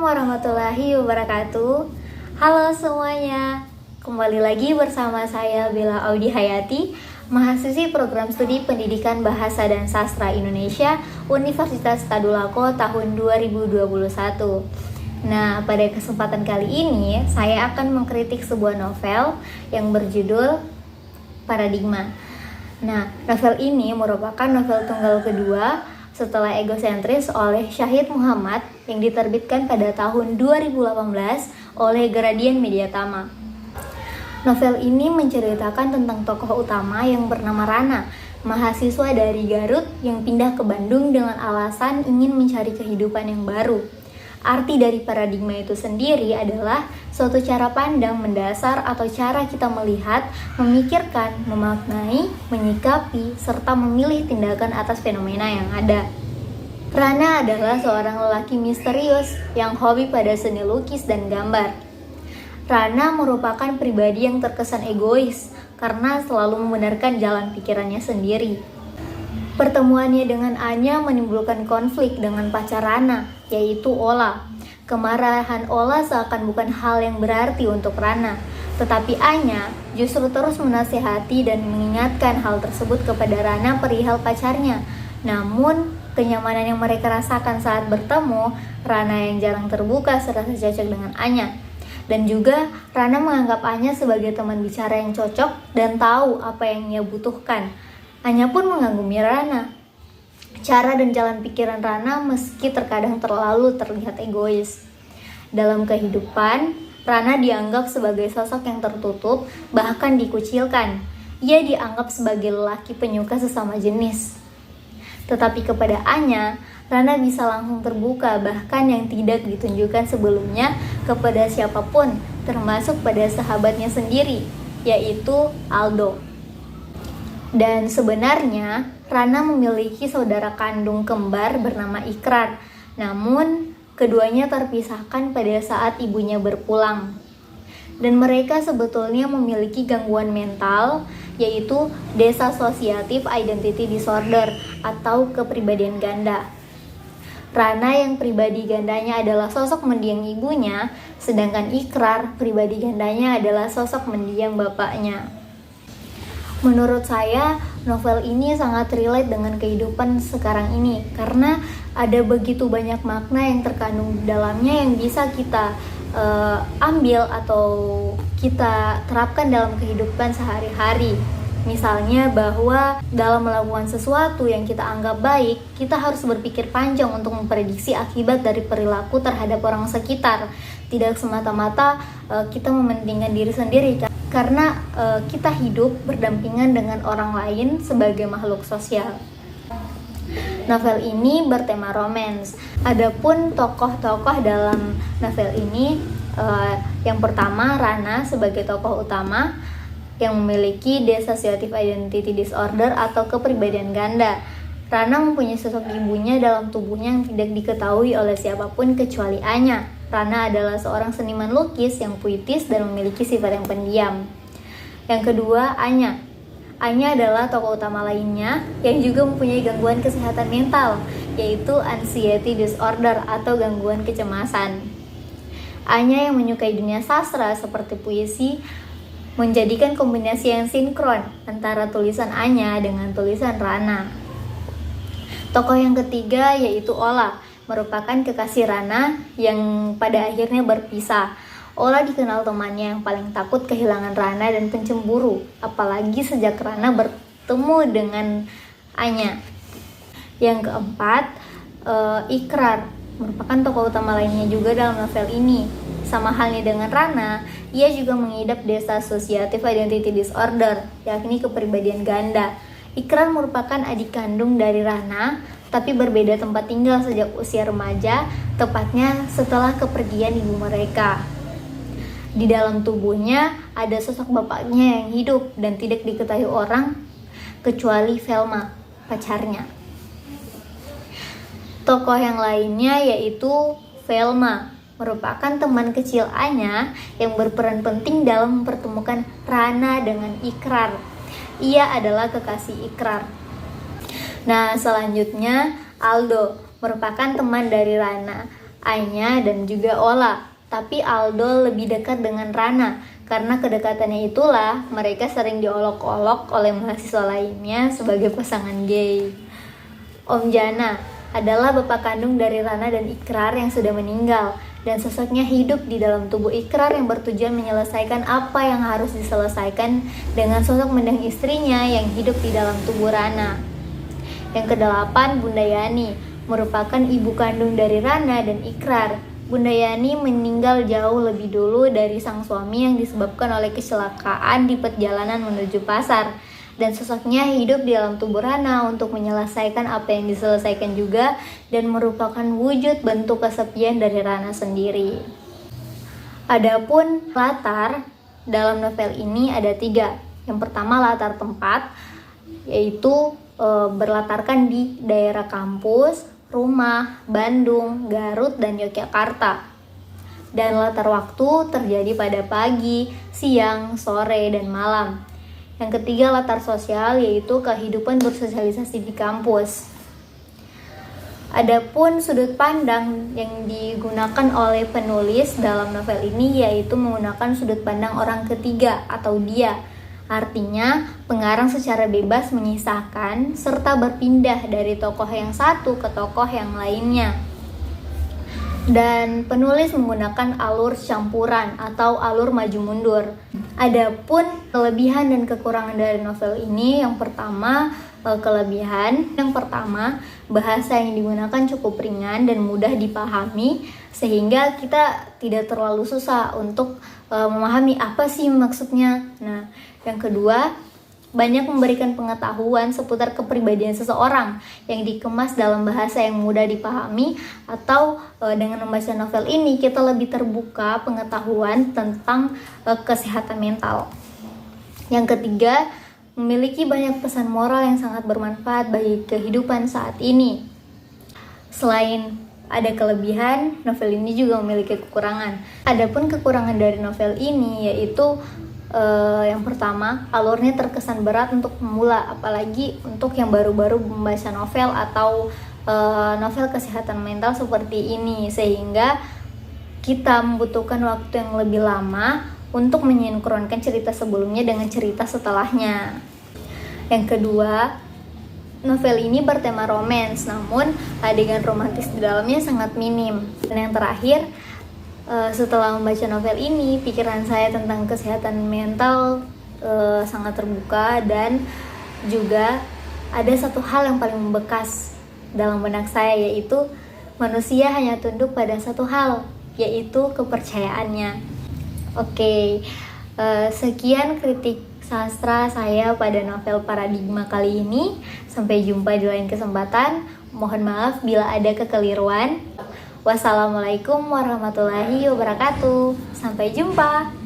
warahmatullahi wabarakatuh. Halo semuanya, kembali lagi bersama saya Bella Audi Hayati, mahasiswi program studi Pendidikan Bahasa dan Sastra Indonesia Universitas Tadulako tahun 2021. Nah, pada kesempatan kali ini saya akan mengkritik sebuah novel yang berjudul Paradigma. Nah, novel ini merupakan novel tunggal kedua setelah Egosentris oleh Syahid Muhammad yang diterbitkan pada tahun 2018 oleh Gradian Mediatama. Novel ini menceritakan tentang tokoh utama yang bernama Rana, mahasiswa dari Garut yang pindah ke Bandung dengan alasan ingin mencari kehidupan yang baru. Arti dari paradigma itu sendiri adalah suatu cara pandang mendasar atau cara kita melihat, memikirkan, memaknai, menyikapi, serta memilih tindakan atas fenomena yang ada. Rana adalah seorang lelaki misterius yang hobi pada seni lukis dan gambar. Rana merupakan pribadi yang terkesan egois karena selalu membenarkan jalan pikirannya sendiri. Pertemuannya dengan Anya menimbulkan konflik dengan pacar Rana, yaitu Ola. Kemarahan Ola seakan bukan hal yang berarti untuk Rana, tetapi Anya justru terus menasihati dan mengingatkan hal tersebut kepada Rana perihal pacarnya. Namun, kenyamanan yang mereka rasakan saat bertemu, Rana yang jarang terbuka serasa cocok dengan Anya. Dan juga Rana menganggap Anya sebagai teman bicara yang cocok dan tahu apa yang ia butuhkan. Anya pun mengagumi Rana. Cara dan jalan pikiran Rana meski terkadang terlalu terlihat egois. Dalam kehidupan, Rana dianggap sebagai sosok yang tertutup, bahkan dikucilkan. Ia dianggap sebagai lelaki penyuka sesama jenis. Tetapi kepada Anya, Rana bisa langsung terbuka, bahkan yang tidak ditunjukkan sebelumnya kepada siapapun, termasuk pada sahabatnya sendiri, yaitu Aldo. Dan sebenarnya Rana memiliki saudara kandung kembar bernama Ikrar. Namun keduanya terpisahkan pada saat ibunya berpulang. Dan mereka sebetulnya memiliki gangguan mental, yaitu Dissociative Identity Disorder atau kepribadian ganda. Rana yang pribadi gandanya adalah sosok mendiang ibunya, sedangkan Ikrar pribadi gandanya adalah sosok mendiang bapaknya. Menurut saya, novel ini sangat relate dengan kehidupan sekarang ini karena ada begitu banyak makna yang terkandung di dalamnya yang bisa kita ambil atau kita terapkan dalam kehidupan sehari-hari. Misalnya bahwa dalam melakukan sesuatu yang kita anggap baik, kita harus berpikir panjang untuk memprediksi akibat dari perilaku terhadap orang sekitar. Tidak semata-mata kita mementingkan diri sendiri, karena kita hidup berdampingan dengan orang lain sebagai makhluk sosial. Novel ini bertema romance. Adapun tokoh-tokoh dalam novel ini, yang pertama Rana sebagai tokoh utama yang memiliki Dissociative Identity Disorder atau kepribadian ganda. Rana mempunyai sosok ibunya dalam tubuhnya yang tidak diketahui oleh siapapun kecuali Anya. Rana adalah seorang seniman lukis yang puitis dan memiliki sifat yang pendiam. Yang kedua, Anya. Anya adalah tokoh utama lainnya yang juga mempunyai gangguan kesehatan mental, yaitu anxiety disorder atau gangguan kecemasan. Anya yang menyukai dunia sastra seperti puisi, menjadikan kombinasi yang sinkron antara tulisan Anya dengan tulisan Rana. Tokoh yang ketiga yaitu Ola, merupakan kekasih Rana yang pada akhirnya berpisah. Ola dikenal temannya yang paling takut kehilangan Rana dan pencemburu, apalagi sejak Rana bertemu dengan Anya. Yang keempat, Ikrar, merupakan tokoh utama lainnya juga dalam novel ini. Sama halnya dengan Rana, ia juga mengidap Dissociative Identity Disorder, yakni kepribadian ganda. Ikrar merupakan adik kandung dari Rana, tapi berbeda tempat tinggal sejak usia remaja, tepatnya setelah kepergian ibu mereka. Di dalam tubuhnya ada sosok bapaknya yang hidup dan tidak diketahui orang kecuali Velma, pacarnya. Tokoh yang lainnya yaitu Velma, merupakan teman kecil Anya yang berperan penting dalam mempertemukan Rana dengan Ikrar. Ia adalah kekasih Ikrar. Nah, selanjutnya Aldo, merupakan teman dari Rana. Anya dan juga Ola. Tapi Aldo lebih dekat dengan Rana. Karena kedekatannya itulah mereka sering diolok-olok oleh mahasiswa lainnya sebagai pasangan gay. Om Jana adalah bapak kandung dari Rana dan Ikrar yang sudah meninggal, dan sosoknya hidup di dalam tubuh Ikrar yang bertujuan menyelesaikan apa yang harus diselesaikan dengan sosok mendiang istrinya yang hidup di dalam tubuh Rana. Yang kedelapan, Bunda Yani merupakan ibu kandung dari Rana dan Ikrar. Bunda Yani meninggal jauh lebih dulu dari sang suami yang disebabkan oleh kecelakaan di perjalanan menuju pasar. Dan sosoknya hidup di dalam tubuh Rana untuk menyelesaikan apa yang diselesaikan juga dan merupakan wujud bentuk kesepian dari Rana sendiri. Adapun latar dalam novel ini ada 3. Yang pertama latar tempat, yaitu berlatarkan di daerah kampus, rumah, Bandung, Garut, dan Yogyakarta. Dan latar waktu terjadi pada pagi, siang, sore, dan malam. Yang ketiga latar sosial, yaitu kehidupan bersosialisasi di kampus. Adapun sudut pandang yang digunakan oleh penulis dalam novel ini yaitu menggunakan sudut pandang orang ketiga atau dia. Artinya, pengarang secara bebas mengisahkan serta berpindah dari tokoh yang satu ke tokoh yang lainnya. Dan penulis menggunakan alur campuran atau alur maju mundur. Adapun kelebihan dan kekurangan dari novel ini, yang pertama bahasa yang digunakan cukup ringan dan mudah dipahami sehingga kita tidak terlalu susah untuk memahami apa sih maksudnya. Nah, yang kedua, banyak memberikan pengetahuan seputar kepribadian seseorang yang dikemas dalam bahasa yang mudah dipahami, atau dengan membaca novel ini kita lebih terbuka pengetahuan tentang kesehatan mental. Yang ketiga, memiliki banyak pesan moral yang sangat bermanfaat bagi kehidupan saat ini. Selain ada kelebihan, novel ini juga memiliki kekurangan. Adapun kekurangan dari novel ini yaitu yang pertama, alurnya terkesan berat untuk pemula, apalagi untuk yang baru-baru membaca novel atau novel kesehatan mental seperti ini, sehingga kita membutuhkan waktu yang lebih lama untuk menyinkronkan cerita sebelumnya dengan cerita setelahnya. Yang kedua, novel ini bertema romance, namun adegan romantis di dalamnya sangat minim. Dan yang terakhir, setelah membaca novel ini, pikiran saya tentang kesehatan mental sangat terbuka, dan juga ada satu hal yang paling membekas dalam benak saya, yaitu manusia hanya tunduk pada satu hal, yaitu kepercayaannya. Oke, sekian kritik sastra saya pada novel Paradigma kali ini. Sampai jumpa di lain kesempatan. Mohon maaf bila ada kekeliruan. Wassalamualaikum warahmatullahi wabarakatuh. Sampai jumpa.